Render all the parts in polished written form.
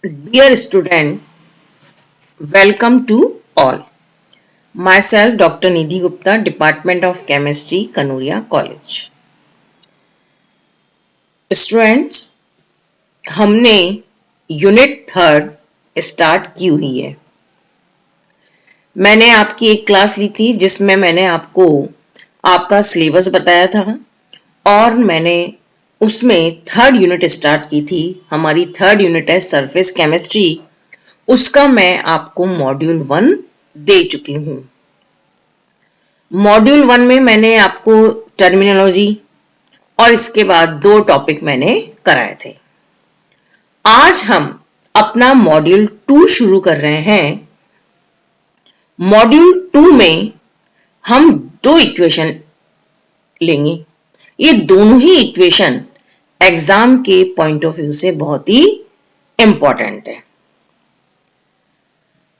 Dear student, welcome to all. Myself Dr. Nidhi Gupta, Department of Chemistry, Kanuria College. Students, हमने unit third start की हुई है। मैंने आपकी एक क्लास ली थी जिसमें मैंने आपको आपका सिलेबस बताया था और मैंने उसमें थर्ड यूनिट स्टार्ट की थी। हमारी थर्ड यूनिट है सरफेस केमिस्ट्री। उसका मैं आपको मॉड्यूल 1 दे चुकी हूँ। मॉड्यूल 1 में मैंने आपको टर्मिनोलॉजी और इसके बाद 2 टॉपिक मैंने कराए थे। आज हम अपना मॉड्यूल 2 शुरू कर रहे हैं। मॉड्यूल 2 में हम 2 इक्वेशन लेंगे। ये दोनों ही इक्वेशन एग्जाम के पॉइंट ऑफ व्यू से बहुत ही इंपॉर्टेंट है।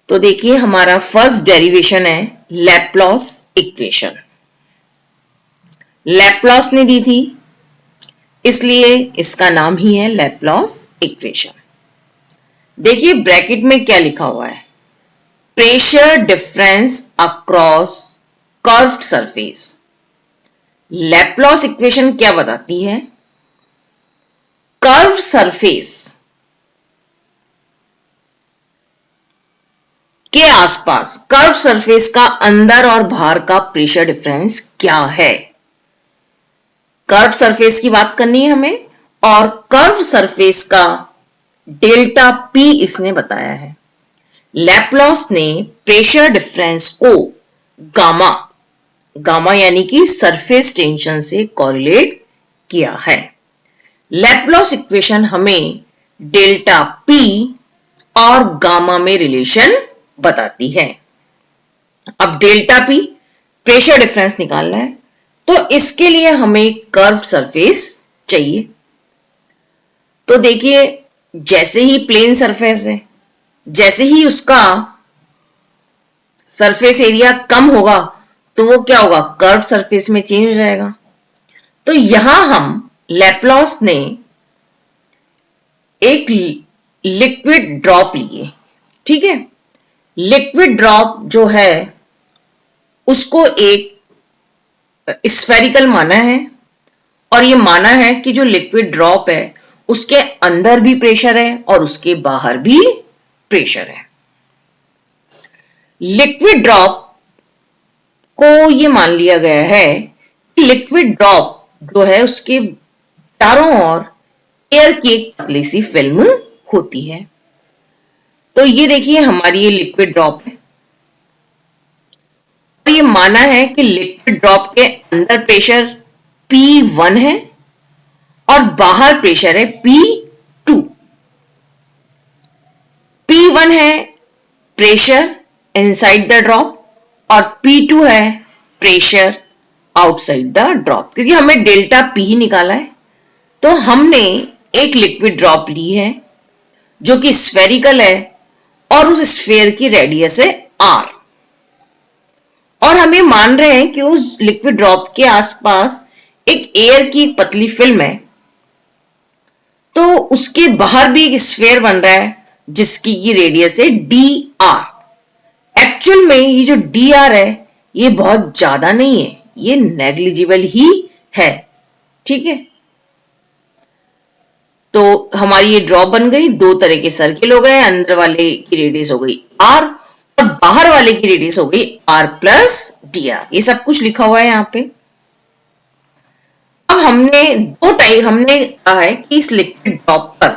तो देखिए, हमारा फर्स्ट डेरिवेशन है लैप्लास इक्वेशन। लैप्लास ने दी थी, इसलिए इसका नाम ही है लैप्लास इक्वेशन। देखिए ब्रैकेट में क्या लिखा हुआ है, pressure difference across curved surface. Laplace equation क्या बताती है, कर्व्ड सरफेस के आसपास, कर्व सरफेस का अंदर और बाहर का प्रेशर डिफरेंस क्या है। कर्व सरफेस की बात करनी है हमें और कर्व सरफेस का डेल्टा पी इसने बताया है। लैप्लास ने प्रेशर डिफरेंस को गामा गामा यानी कि सरफेस टेंशन से कोरिलेट किया है। लैप्लास इक्वेशन हमें डेल्टा पी और गामा में रिलेशन बताती है। अब डेल्टा पी प्रेशर डिफरेंस निकालना है, तो इसके लिए हमें कर्व्ड सरफेस चाहिए। तो देखिए, जैसे ही प्लेन सरफेस है, जैसे ही उसका सरफेस एरिया कम होगा तो वो क्या होगा, कर्व्ड सरफेस में चेंज हो जाएगा। तो यहां हम लैप्लास ने एक लिक्विड ड्रॉप लिए, ठीक है। लिक्विड ड्रॉप जो है उसको एक स्फेरिकल माना है और ये माना है कि जो लिक्विड ड्रॉप है उसके अंदर भी प्रेशर है और उसके बाहर भी प्रेशर है। लिक्विड ड्रॉप को ये मान लिया गया है कि लिक्विड ड्रॉप जो है उसके चारों ओर एयर की एक पतली सी फिल्म होती है। तो ये देखिए, हमारी ये लिक्विड ड्रॉप है। ये माना है कि लिक्विड ड्रॉप के अंदर प्रेशर P1 है और बाहर प्रेशर है P2। P1 है प्रेशर इनसाइड द ड्रॉप और P2 है प्रेशर आउटसाइड द ड्रॉप। क्योंकि हमें डेल्टा P ही निकाला है, तो हमने एक लिक्विड ड्रॉप ली है जो कि स्फेरिकल है और उस स्फेयर की रेडियस है R। और हम ये मान रहे हैं कि उस लिक्विड ड्रॉप के आसपास एक एयर की पतली फिल्म है, तो उसके बाहर भी एक स्फेयर बन रहा है जिसकी की रेडियस है dr। एक्चुअल में ये जो dr है ये बहुत ज्यादा नहीं है, ये नेग्लिजिबल ही है, ठीक है। तो हमारी ये ड्रॉप बन गई, 2 तरह के सर्किल हो गए, अंदर वाले की रेडियस हो गई r और बाहर वाले की रेडियस हो गई r प्लस dr। ये सब कुछ लिखा हुआ है यहाँ पे। अब हमने कहा है कि इस लिक्विड ड्रॉप पर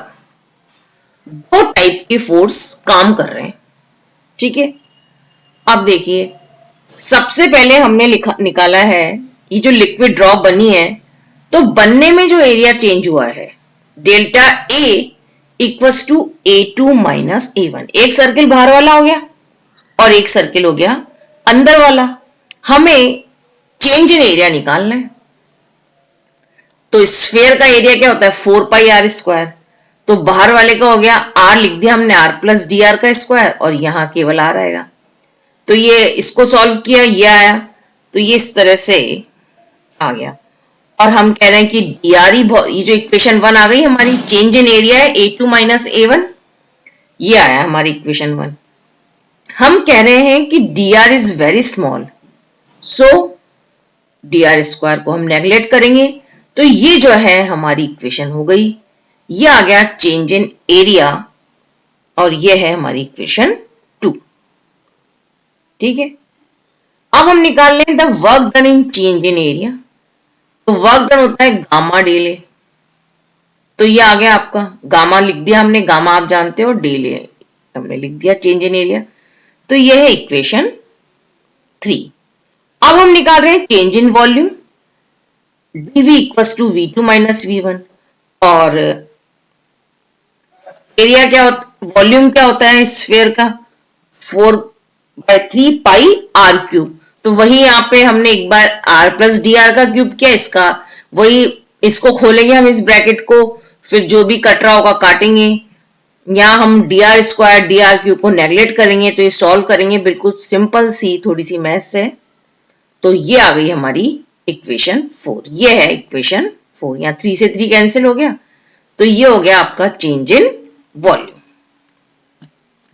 2 टाइप के फोर्स काम कर रहे हैं, ठीक है। अब देखिए, सबसे पहले हमने निकाला है ये जो लिक्विड ड्रॉप बनी है, तो बनने में जो एरिया चेंज हुआ है delta A equals to A2 minus A1। एक सर्किल बाहर वाला हो गया और एक सर्किल हो गया अंदर वाला। हमें चेंज इन एरिया निकालना है। तो स्फेयर का एरिया क्या होता है, 4 पाई आर स्क्वायर। तो बाहर वाले का हो गया r, लिख दिया हमने r प्लस डी आर का स्क्वायर और यहां केवल r आएगा। तो ये इसको सॉल्व किया, ये आया, तो ये इस तरह से आ गया। और हम कह रहे हैं कि डी आर, ये जो इक्वेशन 1 आ गई हमारी, चेंज इन एरिया है A2 माइनस A1। ये आया हमारी इक्वेशन 1। हम कह रहे हैं कि dr is very small, so dr square को हम नेगलेक्ट करेंगे, तो ये जो है हमारी इक्वेशन हो गई। ये आ गया चेंज इन एरिया, और ये है हमारी इक्वेशन 2। ठीक है, अब हम निकाल लें the work done in change in area. तो वर्क डन होता है गामा डेले, तो ये आ गया आपका, गामा लिख दिया हमने, गामा आप जानते हो, डेले हमने लिख दिया चेंज इन एरिया। तो ये है इक्वेशन 3। अब हम निकाल रहे हैं change in volume, dv equals to v2 minus v1, और एरिया क्या होता, वॉल्यूम क्या होता है स्फीयर का, 4/3 पाई आर क्यूब। तो वही यहाँ पे हमने एक बार r प्लस डी आर का क्यूब किया, इसका वही, इसको खोलेंगे हम इस ब्रैकेट को, फिर जो भी कट रहा होगा काटेंगे। यहाँ हम D R square D R cube को नेगलेक्ट करेंगे, तो ये सॉल्व करेंगे, बिल्कुल सिंपल सी थोड़ी सी मैथ्स है। तो ये आ गई हमारी इक्वेशन 4। ये है इक्वेशन 4। यहाँ 3 से 3 कैंसिल हो गया, तो ये हो गया आपका चेंज इन वॉल्यूम।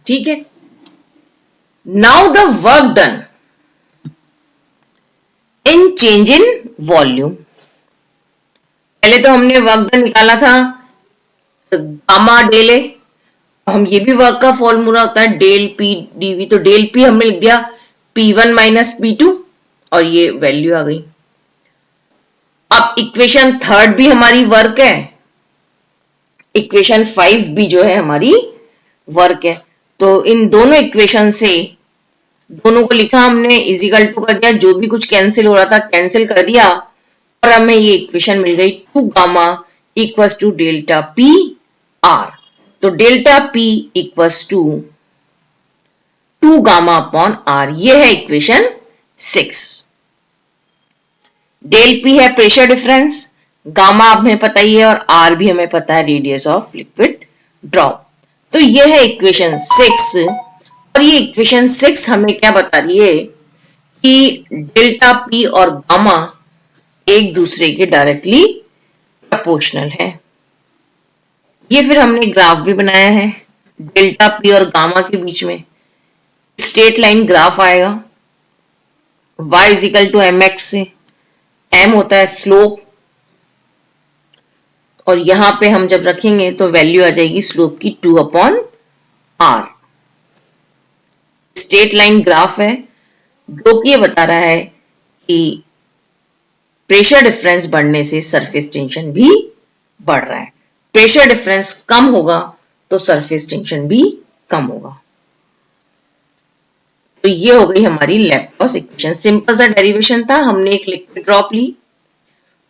ठीक है, now the work done in change in volume. पहले तो हमने वर्क डन निकाला था गामा डेले, हम ये भी वर्क का फॉर्मूला होता है डेल पी डीवी, तो डेल पी हमने लिख दिया P1 माइनस P2, और ये वैल्यू आ गई। अब इक्वेशन 3 भी हमारी वर्क है, इक्वेशन 5 भी जो है हमारी वर्क है। तो इन दोनों इक्वेशन से दोनों को लिखा हमने, इजिकल टू कर दिया, जो भी कुछ कैंसिल हो रहा था कैंसिल कर दिया, और हमें ये इक्वेशन मिल गई 2 gamma equals to delta P R. तो delta P equals to 2 gamma upon R, ये है इक्वेशन 6। डेल पी है प्रेशर डिफरेंस, गामा हमें पता ही है, और आर भी हमें पता है रेडियस ऑफ लिक्विड ड्रॉप। तो ये है इक्वेशन 6, और ये इक्वेशन 6 हमें क्या बता रही है कि डेल्टा पी और गामा एक दूसरे के डायरेक्टली प्रोपोर्शनल है। ये फिर हमने ग्राफ भी बनाया है, डेल्टा पी और गामा के बीच में स्ट्रेट लाइन ग्राफ आएगा, y is equal to m x से, m होता है स्लोप, और यहां पे हम जब रखेंगे तो वैल्यू आ जाएगी स्लोप की 2 upon r। Straight line graph है, जो कि ये बता रहा है कि प्रेशर डिफरेंस बढ़ने से सरफेस टेंशन भी बढ़ रहा है, प्रेशर डिफरेंस कम होगा तो सरफेस टेंशन भी कम होगा। तो ये हो गई हमारी लैप्लास इक्वेशन। सिंपल सा डेरिवेशन था, हमने एक लिक्विड ड्रॉप ली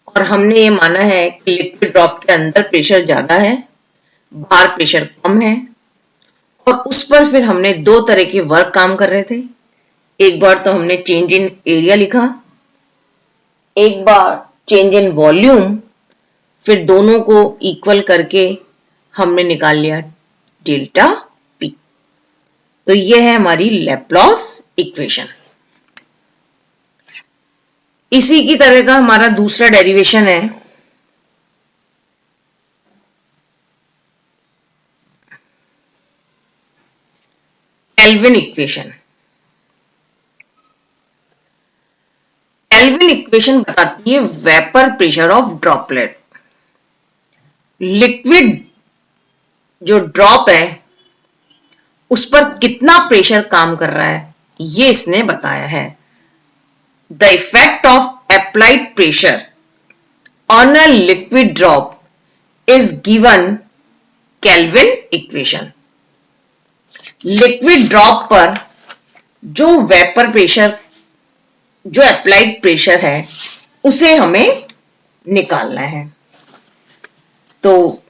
और हमने ये माना है कि लिक्विड ड्रॉप के अंदर प्रेशर ज्यादा है, बाहर प्रेशर कम है, और उस पर फिर हमने दो तरह के वर्क काम कर रहे थे। एक बार तो हमने चेंज इन एरिया लिखा, एक बार चेंज इन वॉल्यूम, फिर दोनों को इक्वल करके हमने निकाल लिया डेल्टा पी। तो ये है हमारी लैप्लास इक्वेशन। इसी की तरह का हमारा दूसरा डेरिवेशन है केल्विन इक्वेशन। केल्विन इक्वेशन बताती है vapour pressure of droplet. Liquid जो ड्रॉप है उस पर कितना प्रेशर काम कर रहा है, ये इसने बताया है। The effect of applied pressure on a liquid drop is given kelvin equation. Liquid drop पर जो वेपर प्रेशर, जो अप्लाइड प्रेशर है, उसे हमें निकालना है। तो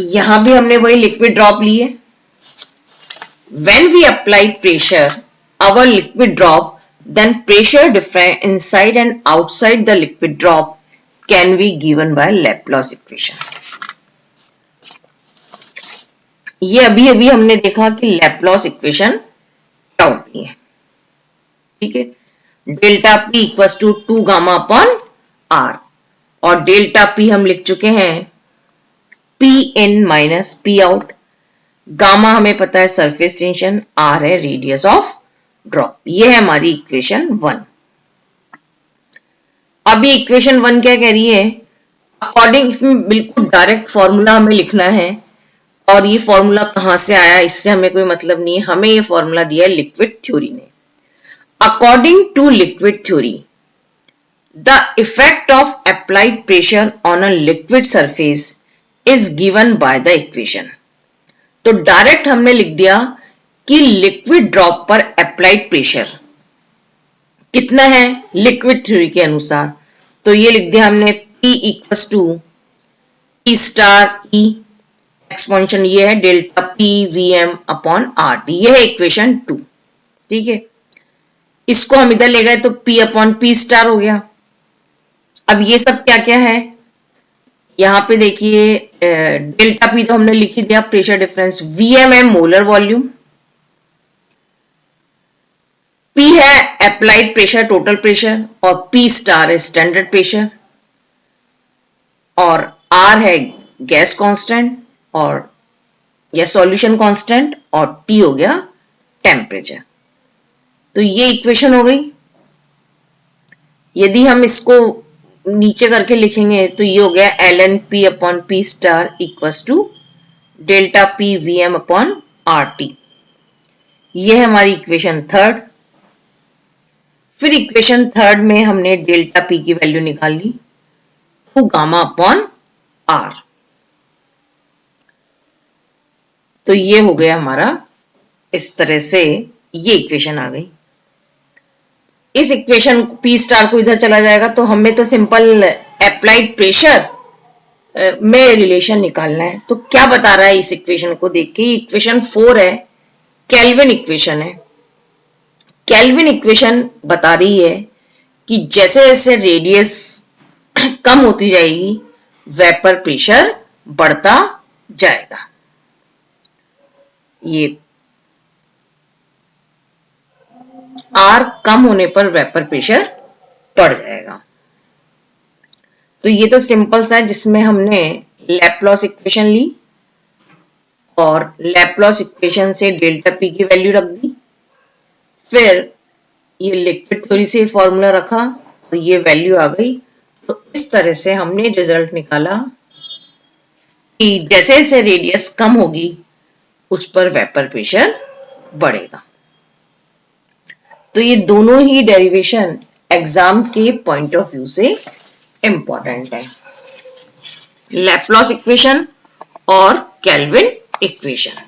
यहां भी हमने वही लिक्विड ड्रॉप ली है। When we apply pressure our liquid drop, then pressure difference inside and outside the liquid drop can be given by Laplace equation। ये अभी अभी हमने देखा कि Laplace equation क्या होती है। ठीक है, delta P equals to 2 gamma upon R, और डेल्टा P हम लिख चुके हैं P in minus P out। Gamma हमें पता है सरफेस टेंशन, आर है रेडियस ऑफ ड्रॉप। ये है हमारी इक्वेशन 1। अभी इक्वेशन 1 क्या कह रही है, अकॉर्डिंग, इसमें बिल्कुल डायरेक्ट फॉर्मूला हमें लिखना है, और ये फॉर्मूला कहां से आया इससे हमें कोई मतलब नहीं है, हमें ये फॉर्मूला दिया है लिक्विड थ्योरी ने। According to liquid theory, the effect of applied pressure on a liquid surface is given by the equation. तो डायरेक्ट हमने लिख दिया कि लिक्विड ड्रॉप पर अप्लाइड प्रेशर कितना है लिक्विड थ्योरी के अनुसार। तो ये लिख दिया हमने P equals to P star E, exponential ये है delta P Vm upon R T. ये है इक्वेशन 2। ठीक है, इसको हम इधर ले गए तो P अपॉन P स्टार हो गया। अब ये सब क्या क्या है, यहां पे देखिए डेल्टा P तो हमने लिख ही दिया, प्रेशर डिफरेंस, Vm है मोलर वॉल्यूम, P है अप्लाइड प्रेशर टोटल प्रेशर, और P स्टार है स्टैंडर्ड प्रेशर, और R है गैस कांस्टेंट और या सॉल्यूशन कांस्टेंट, और T हो गया टेम्परेचर। तो ये इक्वेशन हो गई। यदि हम इसको नीचे करके लिखेंगे तो ये हो गया ln P upon P star equals to delta P Vm upon RT। ये है हमारी इक्वेशन 3। फिर इक्वेशन 3 में हमने डेल्टा P की वैल्यू निकाल ली, 2 गामा अपॉन R। तो ये हो गया हमारा, इस तरह से ये इक्वेशन आ गई। इस इक्वेशन P स्टार को इधर चला जाएगा तो हमें तो सिंपल अप्लाइड प्रेशर में रिलेशन निकालना है। तो क्या बता रहा है इस इक्वेशन को देख के, इक्वेशन 4 है, केल्विन इक्वेशन है। केल्विन इक्वेशन बता रही है कि जैसे जैसे रेडियस कम होती जाएगी वेपर प्रेशर बढ़ता जाएगा। ये R कम होने पर वेपर प्रेशर बढ़ जाएगा। तो ये तो सिंपल सा है, जिसमें हमने लैप्लास इक्वेशन ली और लैप्लास इक्वेशन से डेल्टा P की वैल्यू रख दी, फिर ये लिक्विड थ्योरी से फॉर्मूला रखा और ये वैल्यू आ गई। तो इस तरह से हमने रिजल्ट निकाला कि जैसे जैसे रेडियस कम होगी उस पर वेपर प्रेशर बढ़ेगा। तो ये दोनों ही डेरिवेशन एग्जाम के पॉइंट ऑफ व्यू से इंपॉर्टेंट है, लैप्लास इक्वेशन और केल्विन इक्वेशन।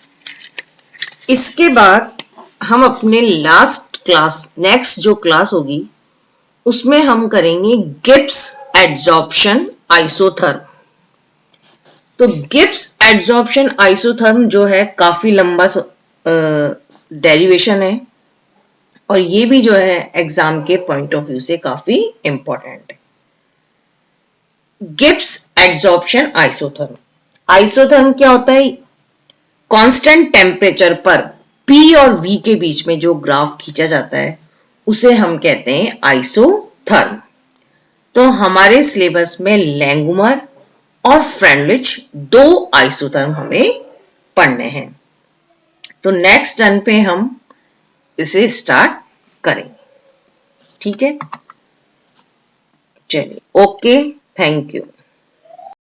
इसके बाद हम अपने लास्ट क्लास, नेक्स्ट जो क्लास होगी उसमें हम करेंगे गिब्स एडजॉर्प्शन आइसोथर्म। तो गिब्स एडजॉर्प्शन आइसोथर्म जो है काफी लंबा डेरिवेशन है, और ये भी जो है एग्जाम के पॉइंट ऑफ व्यू से काफी इंपॉर्टेंट है। गिब्स एडजॉर्प्शन आइसोथर्म, आइसोथर्म क्या होता है, कांस्टेंट टेम्परेचर पर P और V के बीच में जो ग्राफ खींचा जाता है उसे हम कहते हैं आइसोथर्म। तो हमारे सिलेबस में लैंगुमर और फ्रेंडलिच 2 आइसोथर्म हमें पढ़ने हैं। तो नेक्स्ट टर्न पे हम इसे स्टार्ट करेंगे। ठीक है, चलिए, ओके, थैंक यू।